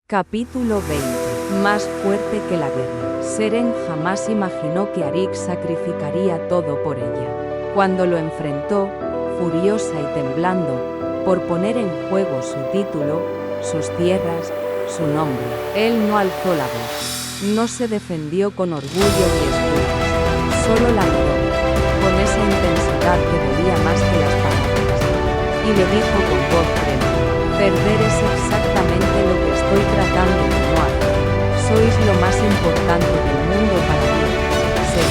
Capítulo 20. Más fuerte que la guerra. Seren jamás imaginó que Arik sacrificaría todo por ella. Cuando lo enfrentó, furiosa y temblando, por poner en juego su título, sus tierras, su nombre, él no alzó la voz. No se defendió con orgullo ni excusas, solo la miró, con esa intensidad que dolía más que las palabras, y le dijo con voz tremenda: perder es exactamente lo que estoy tratando de no hacer. Sois lo más importante del mundo para mí. Sé.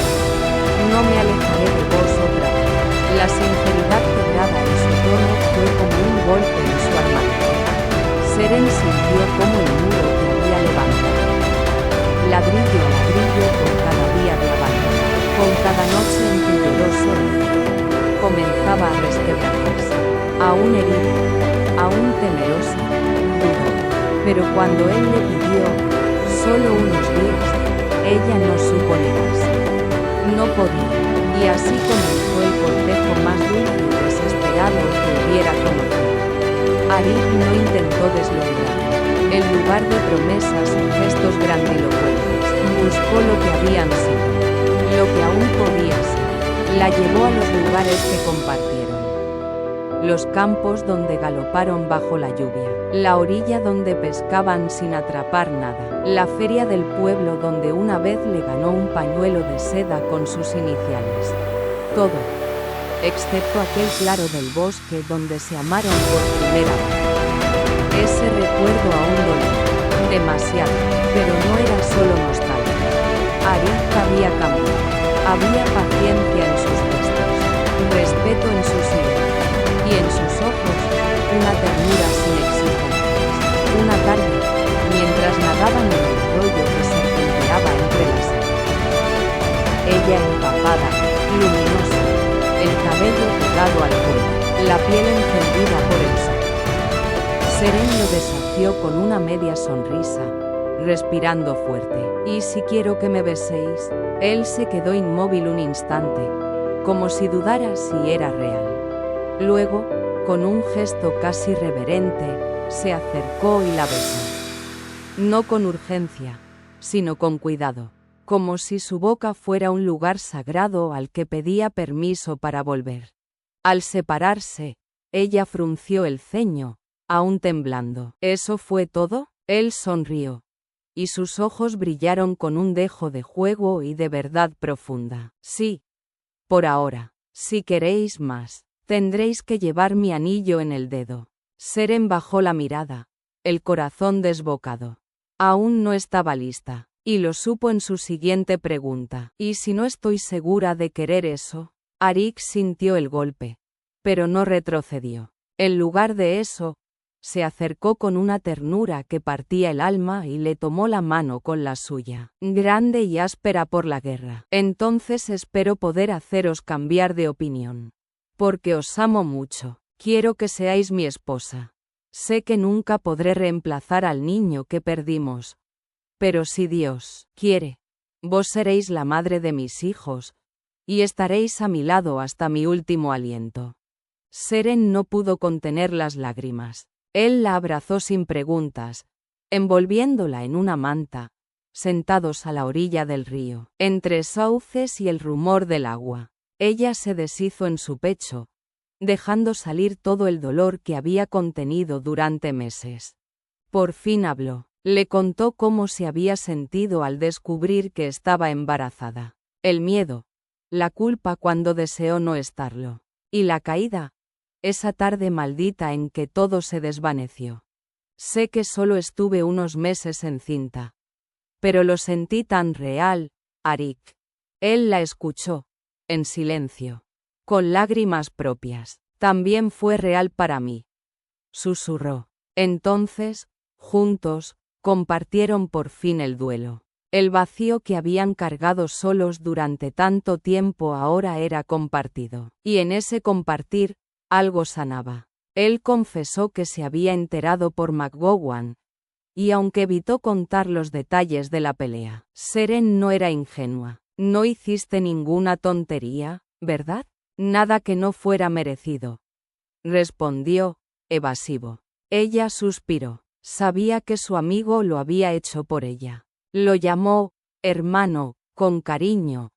No me alejaré de vos otra vez. La sinceridad quebrada en su tono fue como un golpe en su armadura. Seren sintió como el muro que había levantado, ladrillo a ladrillo por cada día de avance, con cada noche en que lloró sola, comenzaba a resquebrajarse. Aún herida, aún temerosa, dudó. Pero cuando él le pidió solo unos días, ella no supo negarse. No podía, y así comenzó el cortejo más dulce y desesperado que hubiera conocido. Arik no intentó deslumbrar. En lugar de promesas y gestos grandilocuentes, buscó lo que habían sido, lo que aún podía ser. La llevó a los lugares que compartieron. Los campos donde galoparon bajo la lluvia, la orilla donde pescaban sin atrapar nada, la feria del pueblo donde una vez le ganó un pañuelo de seda con sus iniciales. Todo, excepto aquel claro del bosque donde se amaron por primera vez. Ese recuerdo aún dolía, demasiado, pero no era solo nostalgia. Arik había cambiado, había paciencia en sus gestos, respeto en sus ideas, y en sus ojos, una ternura sin exigencias. Una tarde, mientras nadaban en el arroyo que se filtraba entre las aguas, ella empapada, luminosa, el cabello pegado al cuello, la piel encendida por el sol. Seren lo desafió con una media sonrisa, respirando fuerte. «¿Y si quiero que me beséis?» Él se quedó inmóvil un instante, como si dudara si era real. Luego, con un gesto casi reverente, se acercó y la besó. No con urgencia, sino con cuidado, como si su boca fuera un lugar sagrado al que pedía permiso para volver. Al separarse, ella frunció el ceño, aún temblando. ¿Eso fue todo? Él sonrió, y sus ojos brillaron con un dejo de juego y de verdad profunda. Sí. Por ahora. Si queréis más, tendréis que llevar mi anillo en el dedo. Seren bajó la mirada, el corazón desbocado. Aún no estaba lista, y lo supo en su siguiente pregunta. ¿Y si no estoy segura de querer eso? Arik sintió el golpe, pero no retrocedió. En lugar de eso, se acercó con una ternura que partía el alma y le tomó la mano con la suya. Grande y áspera por la guerra. Entonces espero poder haceros cambiar de opinión. Porque os amo mucho, quiero que seáis mi esposa. Sé que nunca podré reemplazar al niño que perdimos. Pero si Dios quiere, vos seréis la madre de mis hijos, y estaréis a mi lado hasta mi último aliento. Seren no pudo contener las lágrimas. Él la abrazó sin preguntas, envolviéndola en una manta, sentados a la orilla del río, entre sauces y el rumor del agua. Ella se deshizo en su pecho, dejando salir todo el dolor que había contenido durante meses. Por fin habló. Le contó cómo se había sentido al descubrir que estaba embarazada. El miedo, la culpa cuando deseó no estarlo, y la caída, esa tarde maldita en que todo se desvaneció. Sé que solo estuve unos meses encinta, pero lo sentí tan real, Arik. Él la escuchó, en silencio, con lágrimas propias. También fue real para mí, susurró. Entonces, juntos, compartieron por fin el duelo. El vacío que habían cargado solos durante tanto tiempo ahora era compartido. Y en ese compartir, algo sanaba. Él confesó que se había enterado por McGowan, y aunque evitó contar los detalles de la pelea, Seren no era ingenua. No hiciste ninguna tontería, ¿verdad? Nada que no fuera merecido, respondió, evasivo. Ella suspiró. Sabía que su amigo lo había hecho por ella. Lo llamó hermano, con cariño.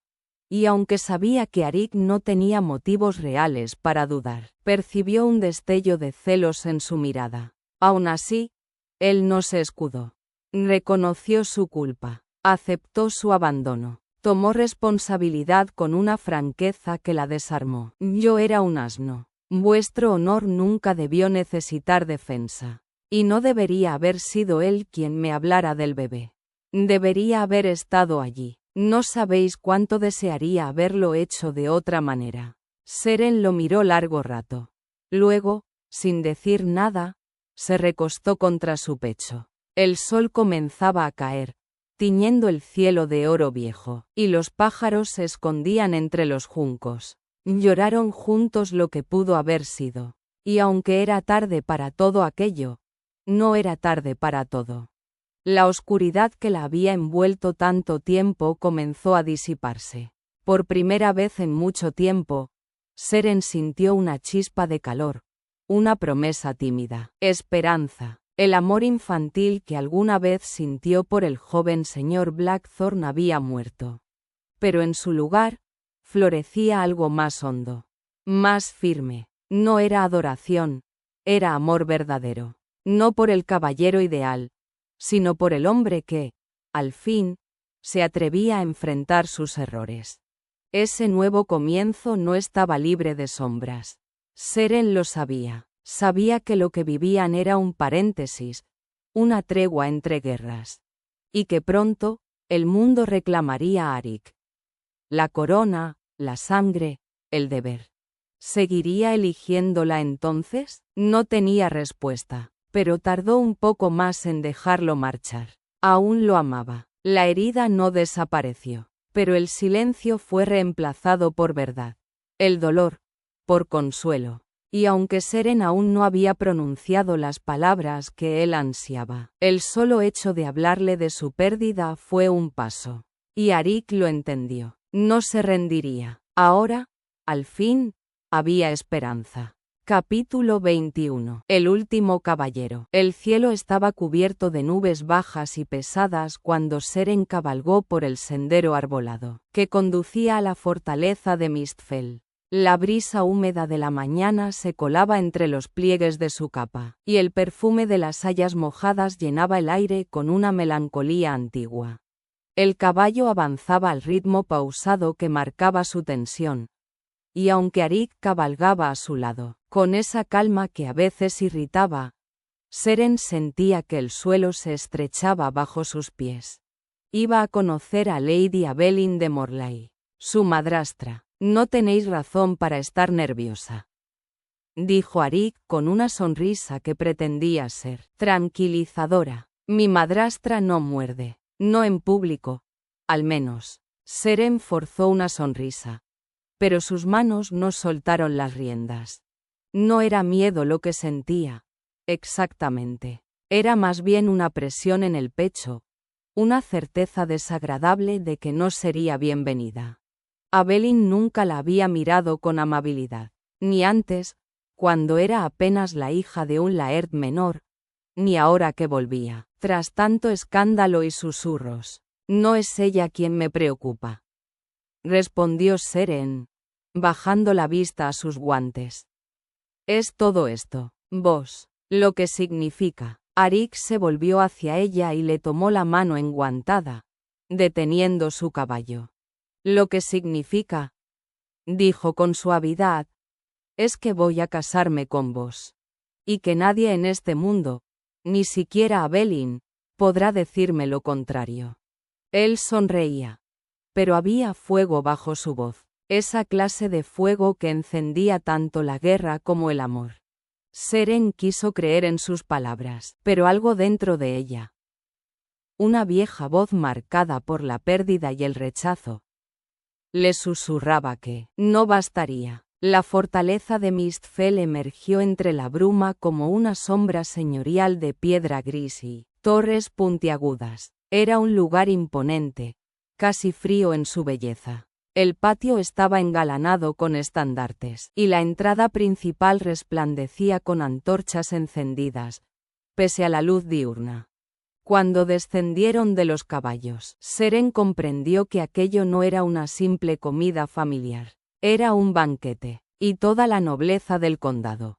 Y aunque sabía que Arik no tenía motivos reales para dudar, percibió un destello de celos en su mirada. Aún así, él no se escudó. Reconoció su culpa, aceptó su abandono, tomó responsabilidad con una franqueza que la desarmó. Yo era un asno. Vuestro honor nunca debió necesitar defensa. Y no debería haber sido él quien me hablara del bebé. Debería haber estado allí. No sabéis cuánto desearía haberlo hecho de otra manera. Seren lo miró largo rato. Luego, sin decir nada, se recostó contra su pecho. El sol comenzaba a caer, tiñendo el cielo de oro viejo, y los pájaros se escondían entre los juncos. Lloraron juntos lo que pudo haber sido. Y aunque era tarde para todo aquello, no era tarde para todo. La oscuridad que la había envuelto tanto tiempo comenzó a disiparse. Por primera vez en mucho tiempo, Seren sintió una chispa de calor, una promesa tímida, esperanza. El amor infantil que alguna vez sintió por el joven señor Blackthorne había muerto. Pero en su lugar, florecía algo más hondo, más firme. No era adoración, era amor verdadero. No por el caballero ideal, sino por el hombre que, al fin, se atrevía a enfrentar sus errores. Ese nuevo comienzo no estaba libre de sombras. Seren lo sabía. Sabía que lo que vivían era un paréntesis, una tregua entre guerras. Y que pronto, el mundo reclamaría a Arik. La corona, la sangre, el deber. ¿Seguiría eligiéndola entonces? No tenía respuesta, pero tardó un poco más en dejarlo marchar. Aún lo amaba. La herida no desapareció, pero el silencio fue reemplazado por verdad. El dolor, por consuelo. Y aunque Seren aún no había pronunciado las palabras que él ansiaba, el solo hecho de hablarle de su pérdida fue un paso. Y Arik lo entendió. No se rendiría. Ahora, al fin, había esperanza. Capítulo 21. El último caballero. El cielo estaba cubierto de nubes bajas y pesadas cuando Seren cabalgó por el sendero arbolado, que conducía a la fortaleza de Mistfell. La brisa húmeda de la mañana se colaba entre los pliegues de su capa, y el perfume de las hayas mojadas llenaba el aire con una melancolía antigua. El caballo avanzaba al ritmo pausado que marcaba su tensión, y aunque Arik cabalgaba a su lado, con esa calma que a veces irritaba, Seren sentía que el suelo se estrechaba bajo sus pies. Iba a conocer a Lady Avelyn de Morley, su madrastra. No tenéis razón para estar nerviosa, dijo Arik con una sonrisa que pretendía ser tranquilizadora. Mi madrastra no muerde, no en público, al menos. Seren forzó una sonrisa, pero sus manos no soltaron las riendas. No era miedo lo que sentía, exactamente. Era más bien una presión en el pecho, una certeza desagradable de que no sería bienvenida. Avelyn nunca la había mirado con amabilidad, ni antes, cuando era apenas la hija de un laird menor, ni ahora que volvía, tras tanto escándalo y susurros. No es ella quien me preocupa, respondió Seren, bajando la vista a sus guantes. Es todo esto, vos, lo que significa. Arik se volvió hacia ella y le tomó la mano enguantada, deteniendo su caballo. Lo que significa, dijo con suavidad, es que voy a casarme con vos. Y que nadie en este mundo, ni siquiera Avelyn, podrá decirme lo contrario. Él sonreía. Pero había fuego bajo su voz, esa clase de fuego que encendía tanto la guerra como el amor. Seren quiso creer en sus palabras, pero algo dentro de ella, una vieja voz marcada por la pérdida y el rechazo, le susurraba que no bastaría. La fortaleza de Mistfell emergió entre la bruma como una sombra señorial de piedra gris y torres puntiagudas. Era un lugar imponente, casi frío en su belleza. El patio estaba engalanado con estandartes, y la entrada principal resplandecía con antorchas encendidas, pese a la luz diurna. Cuando descendieron de los caballos, Seren comprendió que aquello no era una simple comida familiar, era un banquete, y toda la nobleza del condado.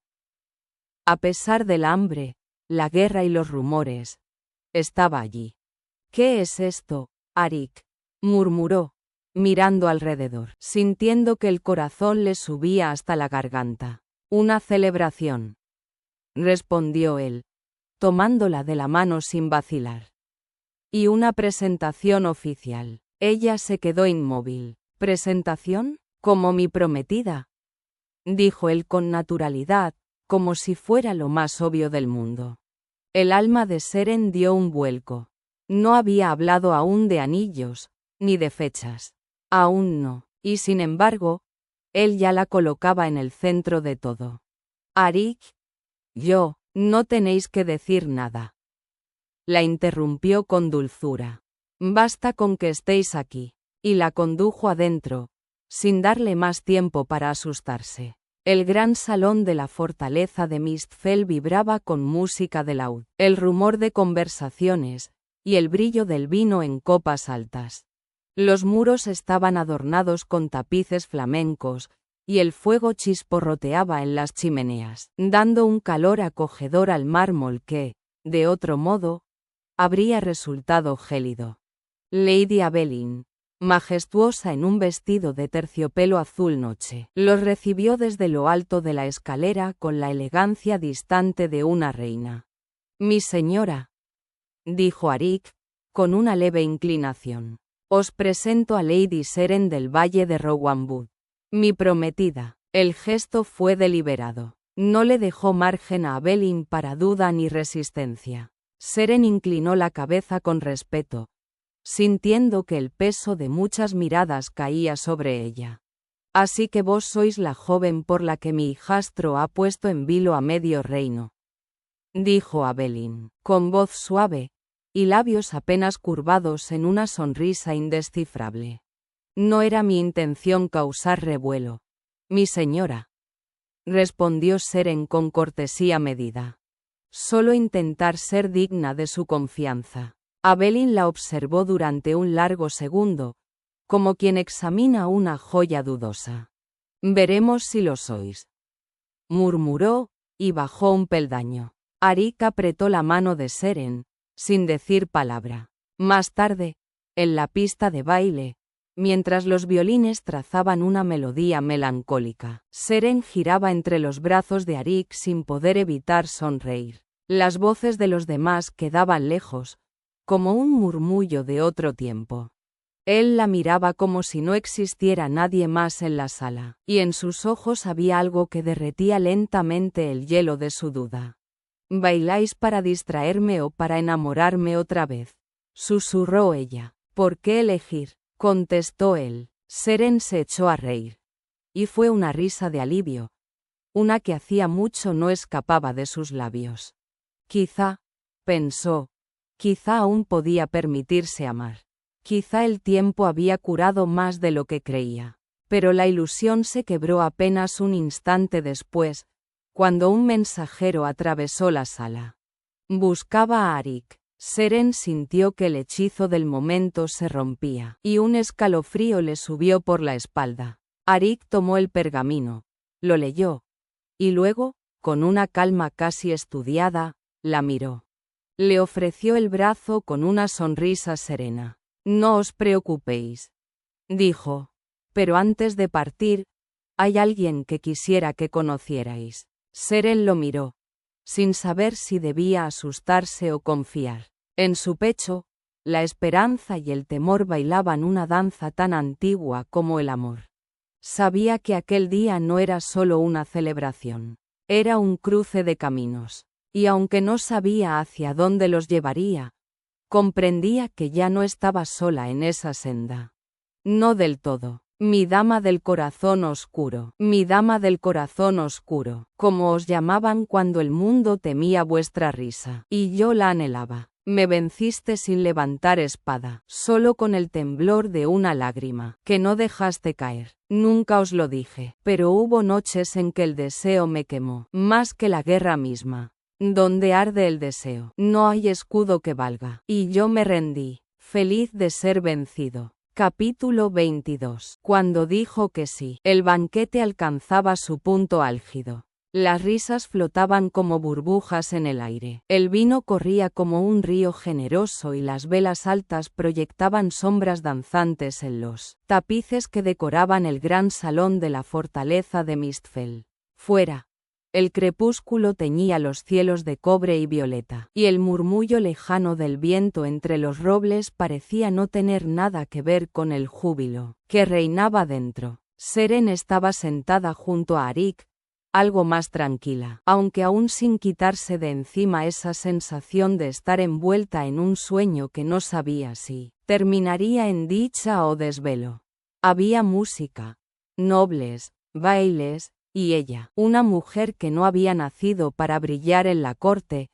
A pesar del hambre, la guerra y los rumores, estaba allí. «¿Qué es esto, Arik?», murmuró, mirando alrededor, sintiendo que el corazón le subía hasta la garganta. «Una celebración», respondió él, tomándola de la mano sin vacilar. «Y una presentación oficial». Ella se quedó inmóvil. «¿Presentación? ¿Como mi prometida?», dijo él con naturalidad, como si fuera lo más obvio del mundo. El alma de Seren dio un vuelco. No había hablado aún de anillos, ni de fechas. Aún no, y sin embargo, él ya la colocaba en el centro de todo. «Arik, no tenéis que decir nada», la interrumpió con dulzura. «Basta con que estéis aquí», y la condujo adentro, sin darle más tiempo para asustarse. El gran salón de la fortaleza de Mistfell vibraba con música de laúd, el rumor de conversaciones, y el brillo del vino en copas altas. Los muros estaban adornados con tapices flamencos, y el fuego chisporroteaba en las chimeneas, dando un calor acogedor al mármol que, de otro modo, habría resultado gélido. Lady Avelyn, majestuosa en un vestido de terciopelo azul noche, los recibió desde lo alto de la escalera con la elegancia distante de una reina. «Mi señora», dijo Arik, con una leve inclinación, «os presento a Lady Seren del Valle de Rowan Wood, mi prometida». El gesto fue deliberado. No le dejó margen a Avelyn para duda ni resistencia. Seren inclinó la cabeza con respeto, sintiendo que el peso de muchas miradas caía sobre ella. «Así que vos sois la joven por la que mi hijastro ha puesto en vilo a medio reino», dijo Avelyn, con voz suave, y labios apenas curvados en una sonrisa indescifrable. «No era mi intención causar revuelo, mi señora», respondió Seren con cortesía medida. «Solo intentar ser digna de su confianza». Avelyn la observó durante un largo segundo, como quien examina una joya dudosa. «Veremos si lo sois», murmuró, y bajó un peldaño. Arik apretó la mano de Seren, sin decir palabra. Más tarde, en la pista de baile, mientras los violines trazaban una melodía melancólica, Seren giraba entre los brazos de Arik sin poder evitar sonreír. Las voces de los demás quedaban lejos, como un murmullo de otro tiempo. Él la miraba como si no existiera nadie más en la sala, y en sus ojos había algo que derretía lentamente el hielo de su duda. «¿Bailáis para distraerme o para enamorarme otra vez?», susurró ella. «¿Por qué elegir?», contestó él. Seren se echó a reír. Y fue una risa de alivio, una que hacía mucho no escapaba de sus labios. Quizá, pensó, quizá aún podía permitirse amar. Quizá el tiempo había curado más de lo que creía. Pero la ilusión se quebró apenas un instante después, cuando un mensajero atravesó la sala. Buscaba a Arik. Seren sintió que el hechizo del momento se rompía, y un escalofrío le subió por la espalda. Arik tomó el pergamino, lo leyó, y luego, con una calma casi estudiada, la miró. Le ofreció el brazo con una sonrisa serena. «No os preocupéis», dijo, «pero antes de partir, hay alguien que quisiera que conocierais». Seren lo miró, sin saber si debía asustarse o confiar. En su pecho, la esperanza y el temor bailaban una danza tan antigua como el amor. Sabía que aquel día no era solo una celebración, era un cruce de caminos, y aunque no sabía hacia dónde los llevaría, comprendía que ya no estaba sola en esa senda. No del todo. «Mi dama del corazón oscuro, mi dama del corazón oscuro», como os llamaban cuando el mundo temía vuestra risa, y yo la anhelaba. Me venciste sin levantar espada, solo con el temblor de una lágrima, que no dejaste caer. Nunca os lo dije, pero hubo noches en que el deseo me quemó, más que la guerra misma. Donde arde el deseo, no hay escudo que valga. Y yo me rendí, feliz de ser vencido. Capítulo 22. Cuando dijo que sí, el banquete alcanzaba su punto álgido. Las risas flotaban como burbujas en el aire. El vino corría como un río generoso y las velas altas proyectaban sombras danzantes en los tapices que decoraban el gran salón de la fortaleza de Mistfell. Fuera, el crepúsculo teñía los cielos de cobre y violeta, y el murmullo lejano del viento entre los robles parecía no tener nada que ver con el júbilo que reinaba dentro. Seren estaba sentada junto a Arik, algo más tranquila, aunque aún sin quitarse de encima esa sensación de estar envuelta en un sueño que no sabía si terminaría en dicha o desvelo. Había música, nobles, bailes, y ella, una mujer que no había nacido para brillar en la corte,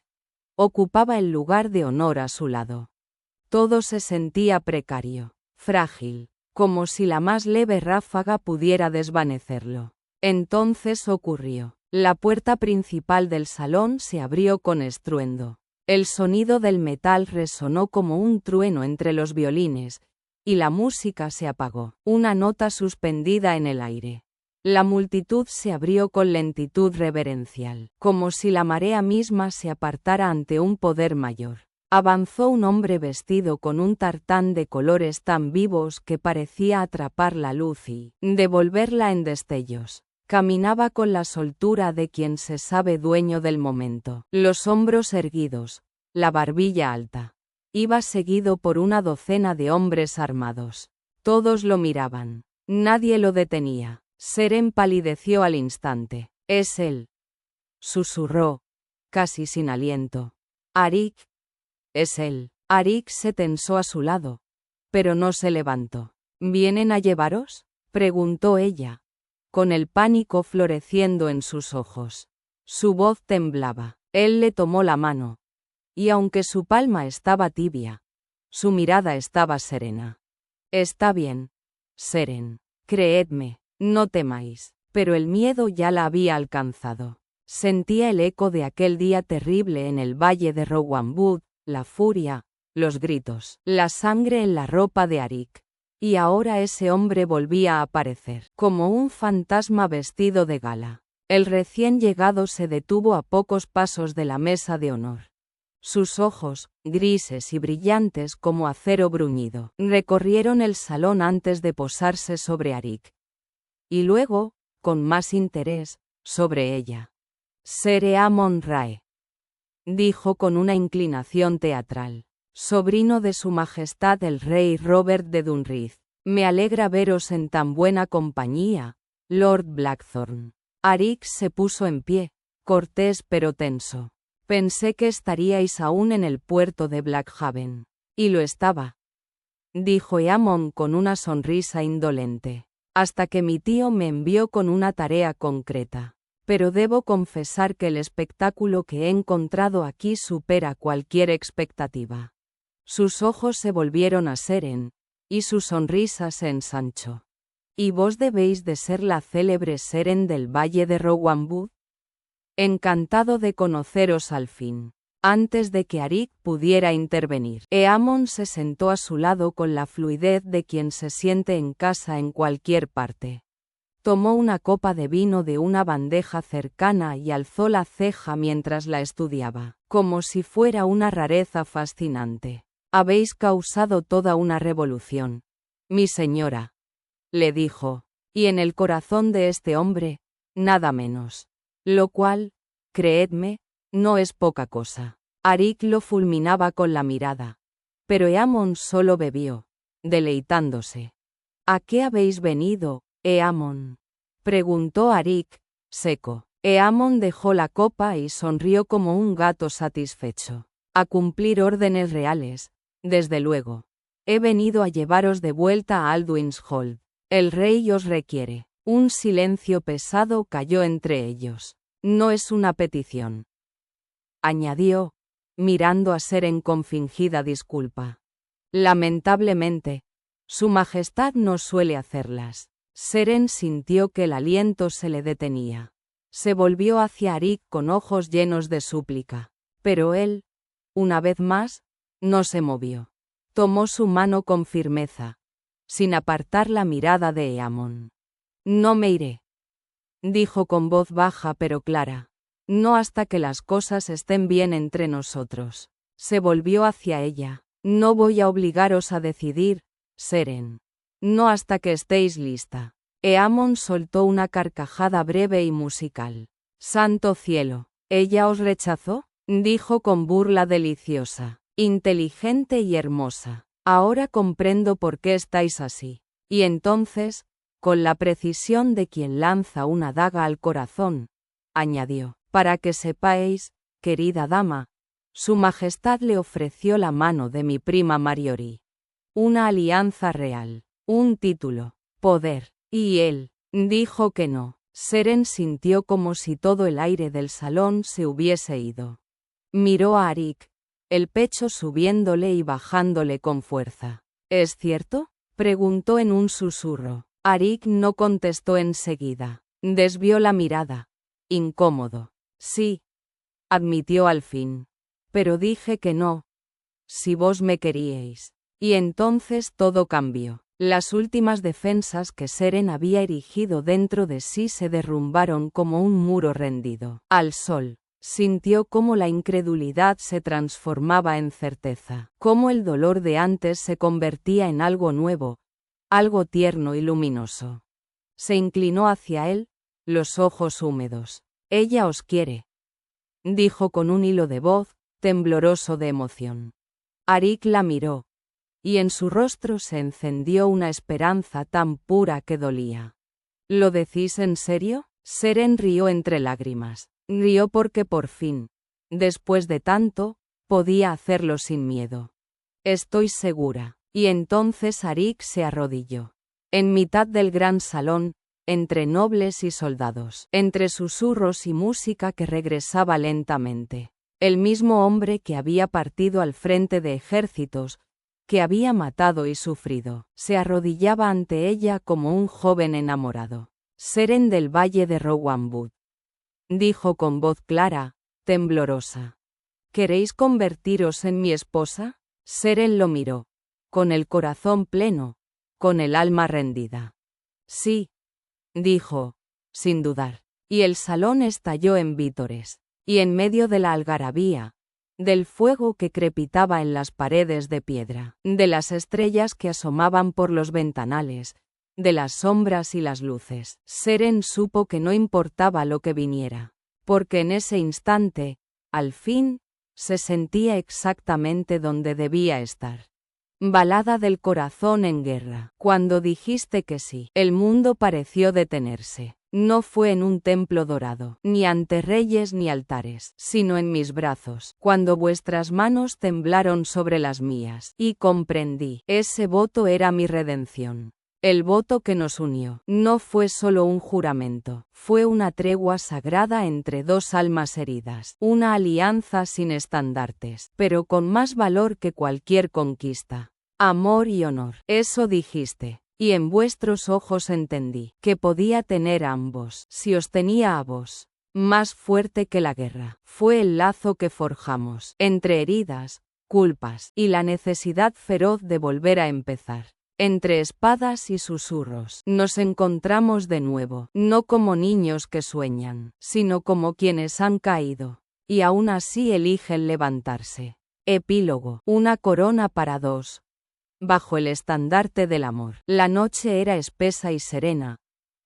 ocupaba el lugar de honor a su lado. Todo se sentía precario, frágil, como si la más leve ráfaga pudiera desvanecerlo. Entonces ocurrió. La puerta principal del salón se abrió con estruendo. El sonido del metal resonó como un trueno entre los violines, y la música se apagó, una nota suspendida en el aire. La multitud se abrió con lentitud reverencial, como si la marea misma se apartara ante un poder mayor. Avanzó un hombre vestido con un tartán de colores tan vivos que parecía atrapar la luz y devolverla en destellos. Caminaba con la soltura de quien se sabe dueño del momento, los hombros erguidos, la barbilla alta. Iba seguido por una docena de hombres armados. Todos lo miraban. Nadie lo detenía. Seren palideció al instante. «Es él», susurró, casi sin aliento. «Arik». «Es él». Arik se tensó a su lado, pero no se levantó. «¿Vienen a llevaros?», preguntó ella, con el pánico floreciendo en sus ojos. Su voz temblaba. Él le tomó la mano, y aunque su palma estaba tibia, su mirada estaba serena. «Está bien, Seren. Creedme, no temáis». Pero el miedo ya la había alcanzado. Sentía el eco de aquel día terrible en el valle de Rowan Wood, la furia, los gritos, la sangre en la ropa de Arik. Y ahora ese hombre volvía a aparecer, como un fantasma vestido de gala. El recién llegado se detuvo a pocos pasos de la mesa de honor. Sus ojos, grises y brillantes como acero bruñido, recorrieron el salón antes de posarse sobre Arik. Y luego, con más interés, sobre ella. «Ser Eamon Rae», dijo con una inclinación teatral. «Sobrino de su majestad el rey Robert de Dunrith. Me alegra veros en tan buena compañía, Lord Blackthorn». Arik se puso en pie, cortés pero tenso. «Pensé que estaríais aún en el puerto de Blackhaven». «Y lo estaba», dijo Eamon con una sonrisa indolente, «hasta que mi tío me envió con una tarea concreta. Pero debo confesar que el espectáculo que he encontrado aquí supera cualquier expectativa». Sus ojos se volvieron a Seren, y su sonrisa se ensanchó. «¿Y vos debéis de ser la célebre Seren del valle de Rowan Wood? Encantado de conoceros al fin». Antes de que Arik pudiera intervenir, Eamon se sentó a su lado con la fluidez de quien se siente en casa en cualquier parte. Tomó una copa de vino de una bandeja cercana y alzó la ceja mientras la estudiaba, como si fuera una rareza fascinante. «Habéis causado toda una revolución, mi señora», le dijo, «y en el corazón de este hombre, nada menos. Lo cual, creedme, no es poca cosa». Arik lo fulminaba con la mirada. Pero Eamon solo bebió, deleitándose. «¿A qué habéis venido, Eamon?», preguntó Arik, seco. Eamon dejó la copa y sonrió como un gato satisfecho. «A cumplir órdenes reales, desde luego. He venido a llevaros de vuelta a Alduin's Hold. El rey os requiere». Un silencio pesado cayó entre ellos. «No es una petición», añadió, mirando a Seren con fingida disculpa. «Lamentablemente, su majestad no suele hacerlas». Seren sintió que el aliento se le detenía. Se volvió hacia Arik con ojos llenos de súplica. Pero él, una vez más, no se movió. Tomó su mano con firmeza, sin apartar la mirada de Eamon. No me iré, dijo con voz baja pero clara. No hasta que las cosas estén bien entre nosotros. Se volvió hacia ella. No voy a obligaros a decidir, Seren. No hasta que estéis lista. Eamon soltó una carcajada breve y musical. Santo cielo. ¿Ella os rechazó? Dijo con burla deliciosa, inteligente y hermosa. Ahora comprendo por qué estáis así. Y entonces, con la precisión de quien lanza una daga al corazón, añadió, para que sepáis, querida dama, Su Majestad le ofreció la mano de mi prima Mariori. Una alianza real, un título, poder, y él dijo que no. Seren sintió como si todo el aire del salón se hubiese ido. Miró a Arik, el pecho subiéndole y bajándole con fuerza. ¿Es cierto?, preguntó en un susurro. Arik no contestó enseguida. Desvió la mirada. Incómodo. Sí, admitió al fin. Pero dije que no. Si vos me queríais. Y entonces todo cambió. Las últimas defensas que Seren había erigido dentro de sí se derrumbaron como un muro rendido al sol. Sintió cómo la incredulidad se transformaba en certeza, cómo el dolor de antes se convertía en algo nuevo, algo tierno y luminoso. Se inclinó hacia él, los ojos húmedos. Ella os quiere, dijo con un hilo de voz, tembloroso de emoción. Arik la miró, y en su rostro se encendió una esperanza tan pura que dolía. ¿Lo decís en serio? Seren rió entre lágrimas. Rió porque por fin, después de tanto, podía hacerlo sin miedo. Estoy segura. Y entonces Arik se arrodilló. En mitad del gran salón, entre nobles y soldados, entre susurros y música que regresaba lentamente. El mismo hombre que había partido al frente de ejércitos, que había matado y sufrido, se arrodillaba ante ella como un joven enamorado. Seren del Valle de Rowanwood, dijo con voz clara, temblorosa. ¿Queréis convertiros en mi esposa? Seren lo miró, con el corazón pleno, con el alma rendida. Sí, dijo, sin dudar. Y el salón estalló en vítores, y en medio de la algarabía, del fuego que crepitaba en las paredes de piedra, de las estrellas que asomaban por los ventanales, de las sombras y las luces, Seren supo que no importaba lo que viniera, porque en ese instante, al fin, se sentía exactamente donde debía estar. Balada del corazón en guerra. Cuando dijiste que sí, el mundo pareció detenerse. No fue en un templo dorado, ni ante reyes ni altares, sino en mis brazos, cuando vuestras manos temblaron sobre las mías, y comprendí, ese voto era mi redención. El voto que nos unió no fue solo un juramento, fue una tregua sagrada entre dos almas heridas, una alianza sin estandartes, pero con más valor que cualquier conquista. Amor y honor, eso dijiste. Y en vuestros ojos entendí que podía tener a ambos, si os tenía a vos. Más fuerte que la guerra, fue el lazo que forjamos, entre heridas, culpas, y la necesidad feroz de volver a empezar. Entre espadas y susurros, nos encontramos de nuevo, no como niños que sueñan, sino como quienes han caído, y aún así eligen levantarse. Epílogo, una corona para dos. Bajo el estandarte del amor. La noche era espesa y serena,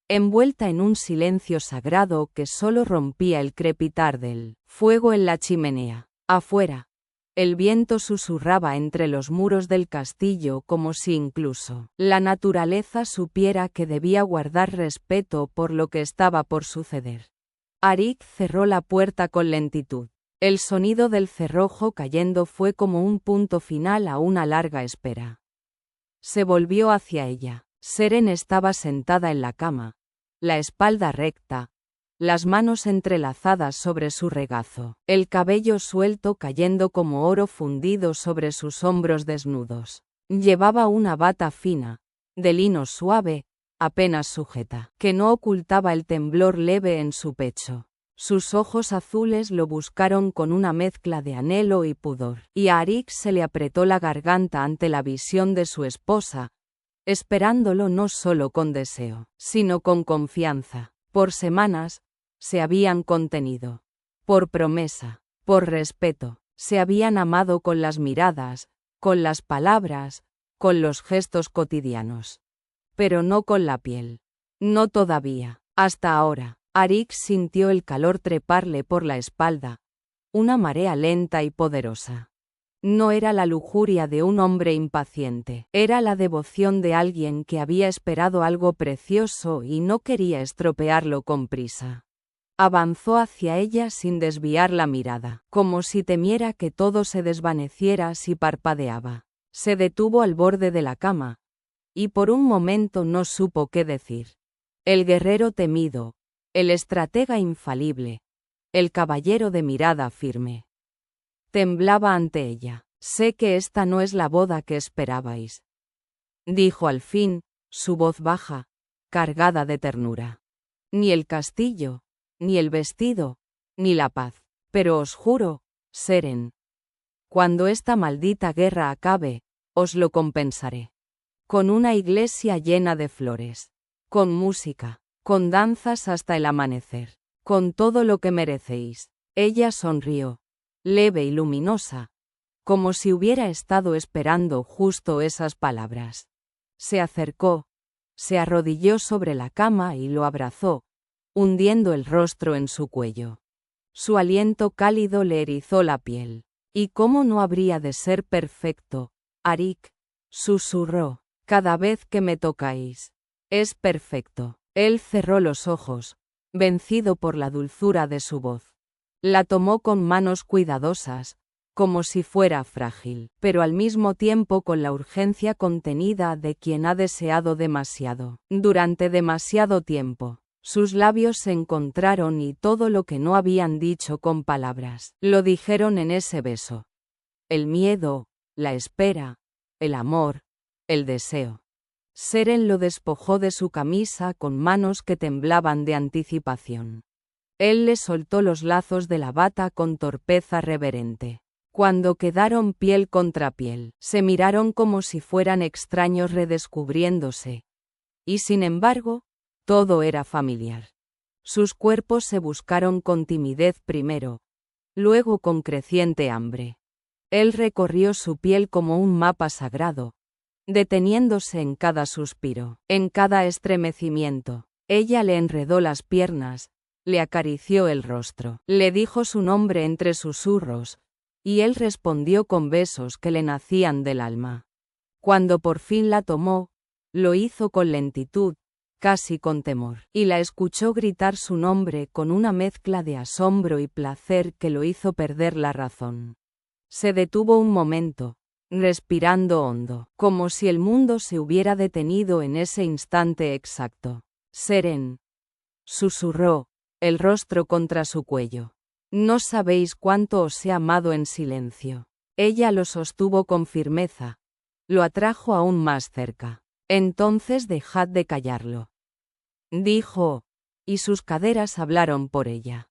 envuelta en un silencio sagrado que solo rompía el crepitar del fuego en la chimenea. Afuera, el viento susurraba entre los muros del castillo como si incluso la naturaleza supiera que debía guardar respeto por lo que estaba por suceder. Arik cerró la puerta con lentitud. El sonido del cerrojo cayendo fue como un punto final a una larga espera. Se volvió hacia ella. Seren estaba sentada en la cama, la espalda recta, las manos entrelazadas sobre su regazo, el cabello suelto cayendo como oro fundido sobre sus hombros desnudos. Llevaba una bata fina, de lino suave, apenas sujeta, que no ocultaba el temblor leve en su pecho. Sus ojos azules lo buscaron con una mezcla de anhelo y pudor, y a Arik se le apretó la garganta ante la visión de su esposa, esperándolo no solo con deseo, sino con confianza. Por semanas, se habían contenido. Por promesa, por respeto, se habían amado con las miradas, con las palabras, con los gestos cotidianos. Pero no con la piel. No todavía. Hasta ahora, Arik sintió el calor treparle por la espalda, una marea lenta y poderosa. No era la lujuria de un hombre impaciente, era la devoción de alguien que había esperado algo precioso y no quería estropearlo con prisa. Avanzó hacia ella sin desviar la mirada, como si temiera que todo se desvaneciera si parpadeaba. Se detuvo al borde de la cama, y por un momento no supo qué decir. El guerrero temido, el estratega infalible, el caballero de mirada firme. Temblaba ante ella. Sé que esta no es la boda que esperabais, dijo al fin, su voz baja, cargada de ternura. Ni el castillo, ni el vestido, ni la paz. Pero os juro, Seren, cuando esta maldita guerra acabe, os lo compensaré. Con una iglesia llena de flores, con música, con danzas hasta el amanecer, con todo lo que merecéis. Ella sonrió, leve y luminosa, como si hubiera estado esperando justo esas palabras. Se acercó, se arrodilló sobre la cama y lo abrazó, hundiendo el rostro en su cuello. Su aliento cálido le erizó la piel. ¿Y cómo no habría de ser perfecto, Arik?, susurró, cada vez que me tocáis. Es perfecto. Él cerró los ojos, vencido por la dulzura de su voz. La tomó con manos cuidadosas, como si fuera frágil, pero al mismo tiempo con la urgencia contenida de quien ha deseado demasiado. Durante demasiado tiempo, sus labios se encontraron y todo lo que no habían dicho con palabras, lo dijeron en ese beso. El miedo, la espera, el amor, el deseo. Seren lo despojó de su camisa con manos que temblaban de anticipación. Él le soltó los lazos de la bata con torpeza reverente. Cuando quedaron piel contra piel, se miraron como si fueran extraños redescubriéndose. Y sin embargo, todo era familiar. Sus cuerpos se buscaron con timidez primero, luego con creciente hambre. Él recorrió su piel como un mapa sagrado, deteniéndose en cada suspiro, en cada estremecimiento. Ella le enredó las piernas, le acarició el rostro, le dijo su nombre entre susurros, y él respondió con besos que le nacían del alma. Cuando por fin la tomó, lo hizo con lentitud, casi con temor, y la escuchó gritar su nombre con una mezcla de asombro y placer que lo hizo perder la razón. Se detuvo un momento, respirando hondo, como si el mundo se hubiera detenido en ese instante exacto. Seren, susurró, el rostro contra su cuello. No sabéis cuánto os he amado en silencio. Ella lo sostuvo con firmeza, lo atrajo aún más cerca. Entonces dejad de callarlo, dijo, y sus caderas hablaron por ella.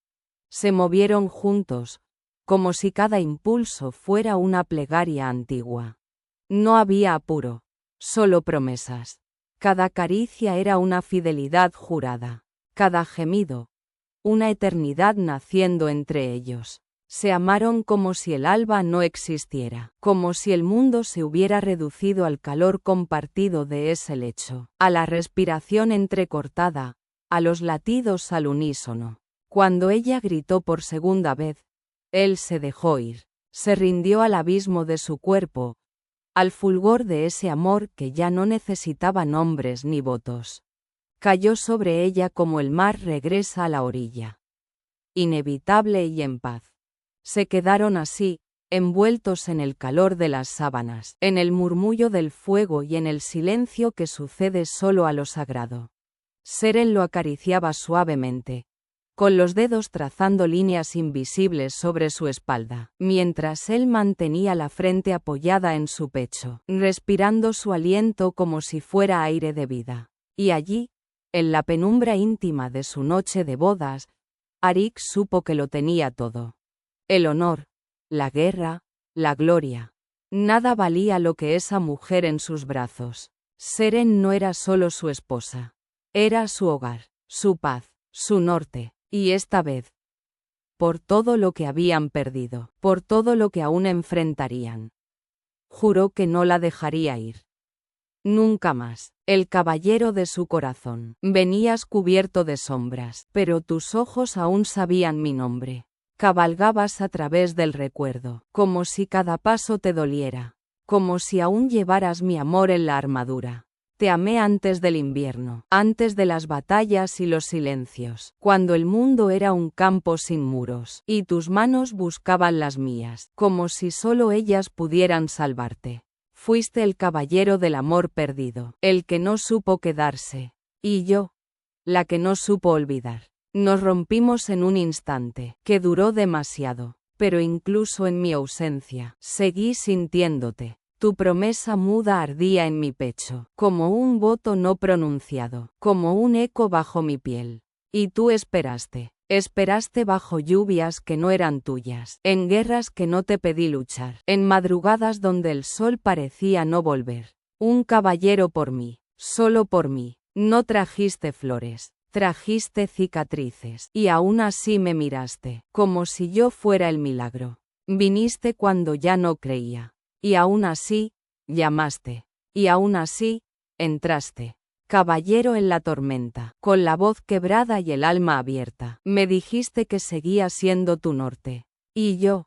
Se movieron juntos, como si cada impulso fuera una plegaria antigua. No había apuro, solo promesas. Cada caricia era una fidelidad jurada, cada gemido, una eternidad naciendo entre ellos. Se amaron como si el alba no existiera, como si el mundo se hubiera reducido al calor compartido de ese lecho, a la respiración entrecortada, a los latidos al unísono. Cuando ella gritó por segunda vez, él se dejó ir, se rindió al abismo de su cuerpo, al fulgor de ese amor que ya no necesitaba nombres ni votos. Cayó sobre ella como el mar regresa a la orilla. Inevitable y en paz. Se quedaron así, envueltos en el calor de las sábanas, en el murmullo del fuego y en el silencio que sucede solo a lo sagrado. Seren lo acariciaba suavemente, con los dedos trazando líneas invisibles sobre su espalda, mientras él mantenía la frente apoyada en su pecho, respirando su aliento como si fuera aire de vida. Y allí, en la penumbra íntima de su noche de bodas, Arik supo que lo tenía todo. El honor, la guerra, la gloria. Nada valía lo que esa mujer en sus brazos. Seren no era solo su esposa. Era su hogar, su paz, su norte, y esta vez, por todo lo que habían perdido, por todo lo que aún enfrentarían, juró que no la dejaría ir. Nunca más. El caballero de su corazón. Venías cubierto de sombras, pero tus ojos aún sabían mi nombre. Cabalgabas a través del recuerdo, como si cada paso te doliera, como si aún llevaras mi amor en la armadura. Te amé antes del invierno, antes de las batallas y los silencios, cuando el mundo era un campo sin muros, y tus manos buscaban las mías, como si solo ellas pudieran salvarte. Fuiste el caballero del amor perdido, el que no supo quedarse, y yo, la que no supo olvidar. Nos rompimos en un instante, que duró demasiado, pero incluso en mi ausencia, seguí sintiéndote. Tu promesa muda ardía en mi pecho, como un voto no pronunciado, como un eco bajo mi piel. Y tú esperaste. Esperaste bajo lluvias que no eran tuyas, en guerras que no te pedí luchar, en madrugadas donde el sol parecía no volver. Un caballero por mí, solo por mí. No trajiste flores, trajiste cicatrices, y aún así me miraste, como si yo fuera el milagro. Viniste cuando ya no creía, y aún así, llamaste, y aún así, entraste. Caballero en la tormenta, con la voz quebrada y el alma abierta, me dijiste que seguía siendo tu norte. Y yo,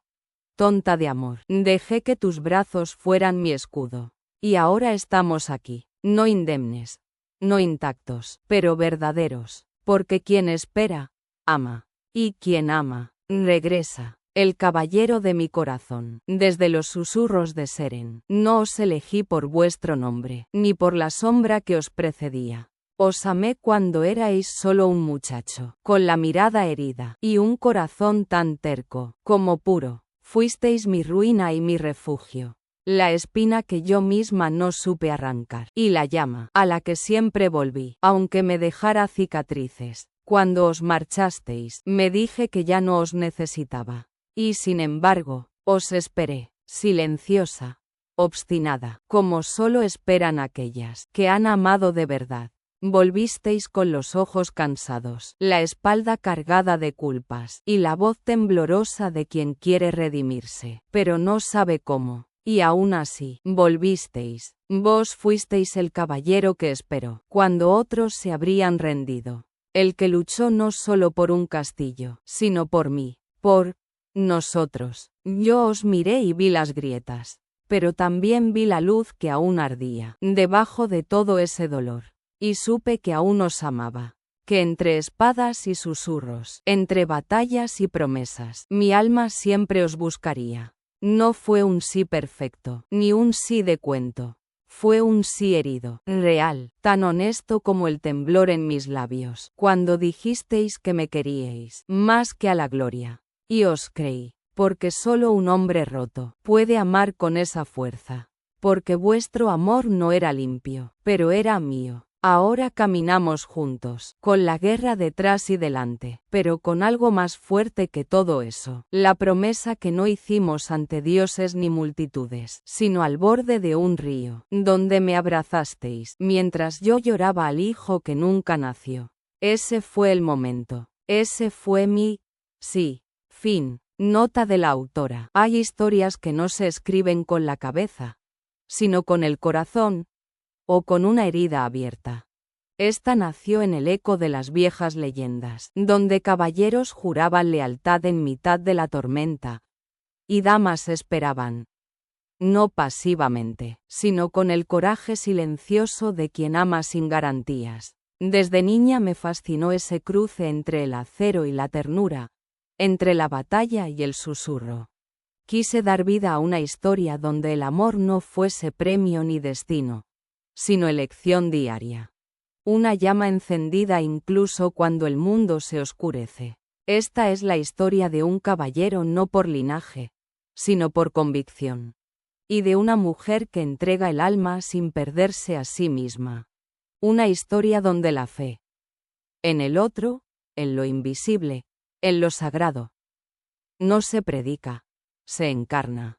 tonta de amor, dejé que tus brazos fueran mi escudo. Y ahora estamos aquí, no indemnes, no intactos, pero verdaderos, porque quien espera, ama. Y quien ama, regresa. El caballero de mi corazón, desde los susurros de Seren, no os elegí por vuestro nombre, ni por la sombra que os precedía. Os amé cuando erais solo un muchacho, con la mirada herida, y un corazón tan terco, como puro. Fuisteis mi ruina y mi refugio. La espina que yo misma no supe arrancar, y la llama, a la que siempre volví, aunque me dejara cicatrices. Cuando os marchasteis, me dije que ya no os necesitaba. Y sin embargo, os esperé, silenciosa, obstinada, como solo esperan aquellas que han amado de verdad. Volvisteis con los ojos cansados, la espalda cargada de culpas, y la voz temblorosa de quien quiere redimirse, pero no sabe cómo. Y aún así, volvisteis. Vos fuisteis el caballero que esperó, cuando otros se habrían rendido. El que luchó no solo por un castillo, sino por mí, por nosotros. Yo os miré y vi las grietas, pero también vi la luz que aún ardía, debajo de todo ese dolor. Y supe que aún os amaba, que entre espadas y susurros, entre batallas y promesas, mi alma siempre os buscaría. No fue un sí perfecto, ni un sí de cuento. Fue un sí herido, real, tan honesto como el temblor en mis labios, cuando dijisteis que me queríais, más que a la gloria. Y os creí, porque solo un hombre roto puede amar con esa fuerza. Porque vuestro amor no era limpio, pero era mío. Ahora caminamos juntos, con la guerra detrás y delante, pero con algo más fuerte que todo eso, la promesa que no hicimos ante dioses ni multitudes, sino al borde de un río, donde me abrazasteis, mientras yo lloraba al hijo que nunca nació. Ese fue el momento, ese fue mi sí. Fin. Nota de la autora. Hay historias que no se escriben con la cabeza, sino con el corazón, o con una herida abierta. Esta nació en el eco de las viejas leyendas, donde caballeros juraban lealtad en mitad de la tormenta, y damas esperaban, no pasivamente, sino con el coraje silencioso de quien ama sin garantías. Desde niña me fascinó ese cruce entre el acero y la ternura, entre la batalla y el susurro. Quise dar vida a una historia donde el amor no fuese premio ni destino, sino elección diaria. Una llama encendida incluso cuando el mundo se oscurece. Esta es la historia de un caballero no por linaje, sino por convicción. Y de una mujer que entrega el alma sin perderse a sí misma. Una historia donde la fe en el otro, en lo invisible, en lo sagrado, no se predica, se encarna.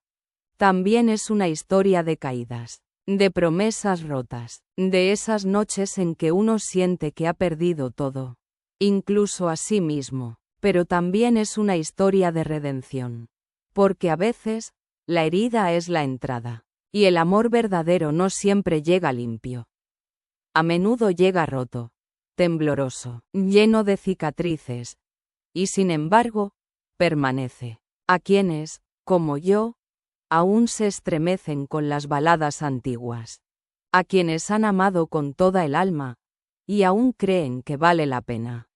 También es una historia de caídas, de promesas rotas, de esas noches en que uno siente que ha perdido todo, incluso a sí mismo, pero también es una historia de redención. Porque a veces, la herida es la entrada, y el amor verdadero no siempre llega limpio. A menudo llega roto, tembloroso, lleno de cicatrices, y sin embargo, permanece. A quienes, como yo, aún se estremecen con las baladas antiguas. A quienes han amado con toda el alma, y aún creen que vale la pena.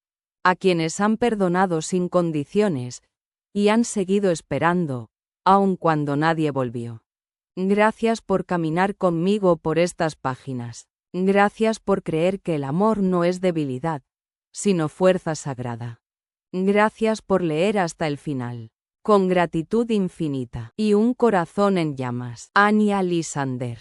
A quienes han perdonado sin condiciones, y han seguido esperando, aun cuando nadie volvió. Gracias por caminar conmigo por estas páginas. Gracias por creer que el amor no es debilidad, sino fuerza sagrada. Gracias por leer hasta el final. Con gratitud infinita y un corazón en llamas. Anya Lysander.